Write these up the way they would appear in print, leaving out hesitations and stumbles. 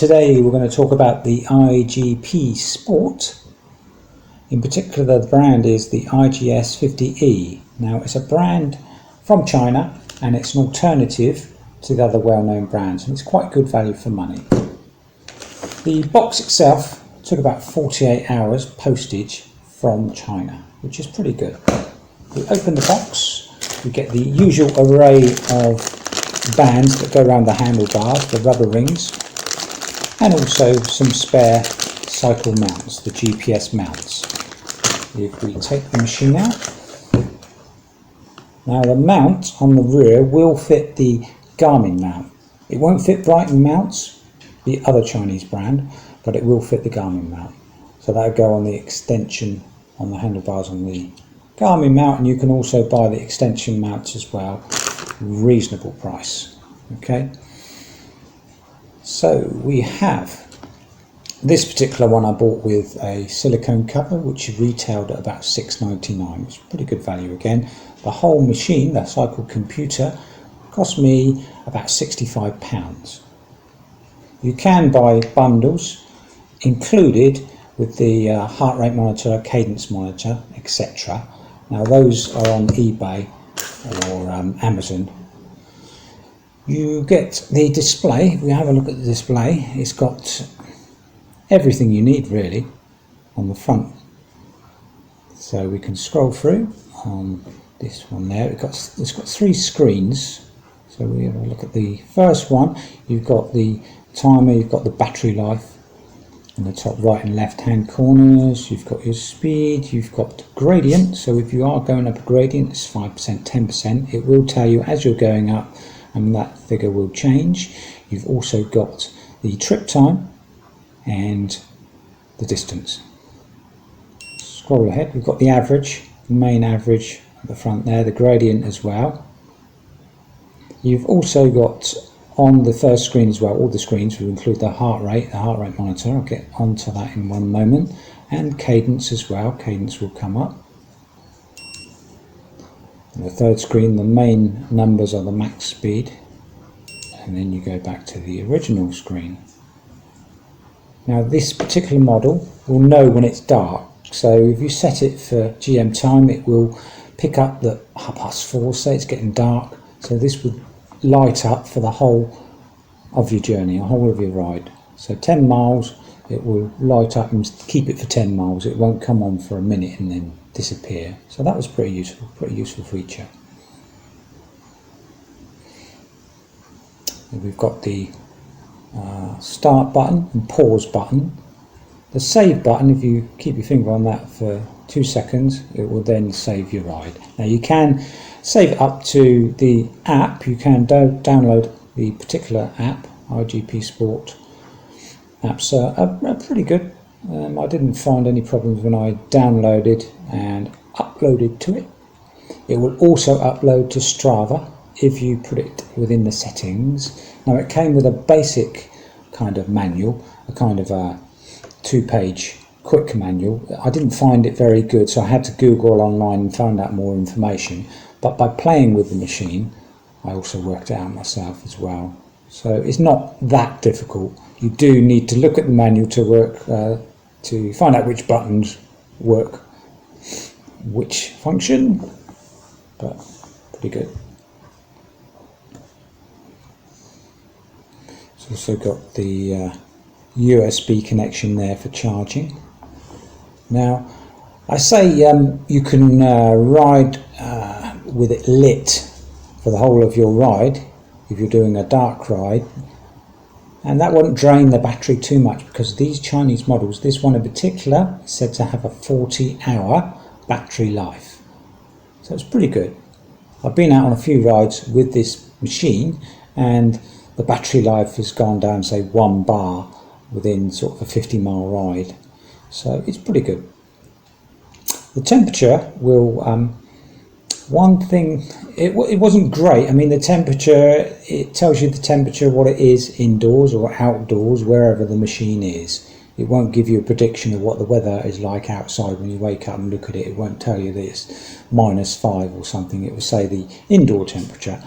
Today we're going to talk about the IGPSPORT. In particular, the brand is the IGS50E. Now, it's a brand from China and it's an alternative to the other well-known brands, and it's quite good value for money. The box itself took about 48 hours postage from China, which is pretty good. We open the box, we get the usual array of bands that go around the handlebars, the rubber rings, and also some spare cycle mounts, the GPS mounts. If we take the machine out, now the mount on the rear will fit the Garmin mount. It won't fit Brighton mounts, the other Chinese brand, but it will fit the Garmin mount. So that'll go on the extension on the handlebars on the Garmin mount, and you can also buy the extension mounts as well, reasonable price. Okay, so we have this particular one I bought with a silicone cover, which retailed at about $6.99, which is pretty good value again. The whole machine, the cycle computer, cost me about £65. You can buy bundles included with the heart rate monitor, cadence monitor, etc. Now those are on eBay or Amazon. You get the display. If we have a look at the display, it's got everything you need really on the front. So we can scroll through on this one there. It's got three screens. So we have a look at the first one. You've got the timer, you've got the battery life in the top right and left hand corners. You've got your speed, you've got gradient. So if you are going up a gradient, it's 5%, 10%. It will tell you as you're going up, and that figure will change. You've also got the trip time and the distance. Scroll ahead, we've got the average, the main average at the front there, the gradient as well. You've also got on the first screen as well, all the screens will include the heart rate monitor. I'll get onto that in one moment, and cadence as well. Cadence will come up. On the third screen, the main numbers are the max speed, and then you go back to the original screen. Now this particular model will know when it's dark, so if you set it for GM time, it will pick up that 4:30, say it's getting dark, so this would light up for the whole of your journey, the whole of your ride. So 10 miles, it will light up and keep it for 10 miles. It won't come on for a minute and then disappear. So that was pretty useful feature. We've got the start button and pause button. The save button, if you keep your finger on that for 2 seconds, it will then save your ride. Now you can save it up to the app. You can download the particular app, IGPSPORT apps are pretty good. I didn't find any problems when I downloaded and uploaded to it. It will also upload to Strava if you put it within the settings. Now it came with a basic kind of manual, a kind of a 2-page quick manual. I didn't find it very good, so I had to Google online and find out more information. But by playing with the machine, I also worked it out myself as well. So it's not that difficult. You do need to look at the manual to work to find out which buttons work, which function, but pretty good. It's also got the USB connection there for charging. Now, I say you can ride with it lit for the whole of your ride if you're doing a dark ride, and that won't drain the battery too much, because these Chinese models, this one in particular, is said to have a 40-hour battery life, so it's pretty good. I've been out on a few rides with this machine and the battery life has gone down, say 1 bar within sort of a 50-mile ride, so it's pretty good. The temperature will one thing, it wasn't great. I mean, the temperature, it tells you the temperature, what it is indoors or outdoors, wherever the machine is. It won't give you a prediction of what the weather is like outside when you wake up and look at it. It won't tell you that it's -5 or something. It will say the indoor temperature.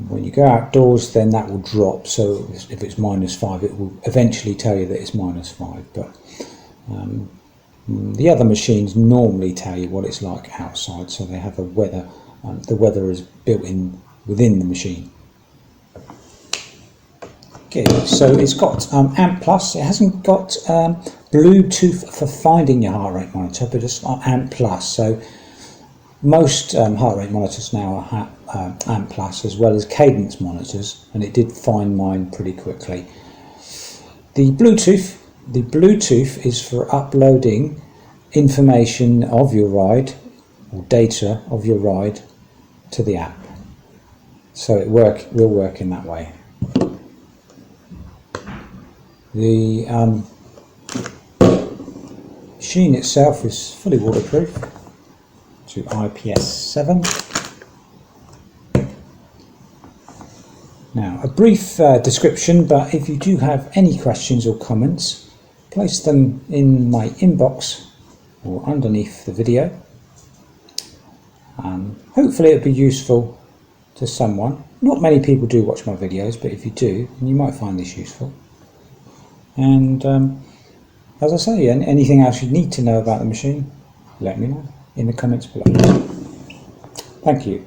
When you go outdoors, then that will drop, so if it's -5, it will eventually tell you that it's -5, but the other machines normally tell you what it's like outside, so they have a weather, the weather is built in within the machine. Okay, so it's got AMP Plus. It hasn't got Bluetooth for finding your heart rate monitor, but it's got AMP Plus. So most heart rate monitors now are AMP Plus, as well as cadence monitors, and it did find mine pretty quickly. The Bluetooth is for uploading information of your ride, or data of your ride, to the app. So it will work in that way. The machine itself is fully waterproof to IPS7. Now, a brief description, but if you do have any questions or comments, place them in my inbox or underneath the video. Hopefully it'll be useful to someone. Not many people do watch my videos, but if you do, then you might find this useful. And as I say, anything else you need to know about the machine, let me know in the comments below. Thank you.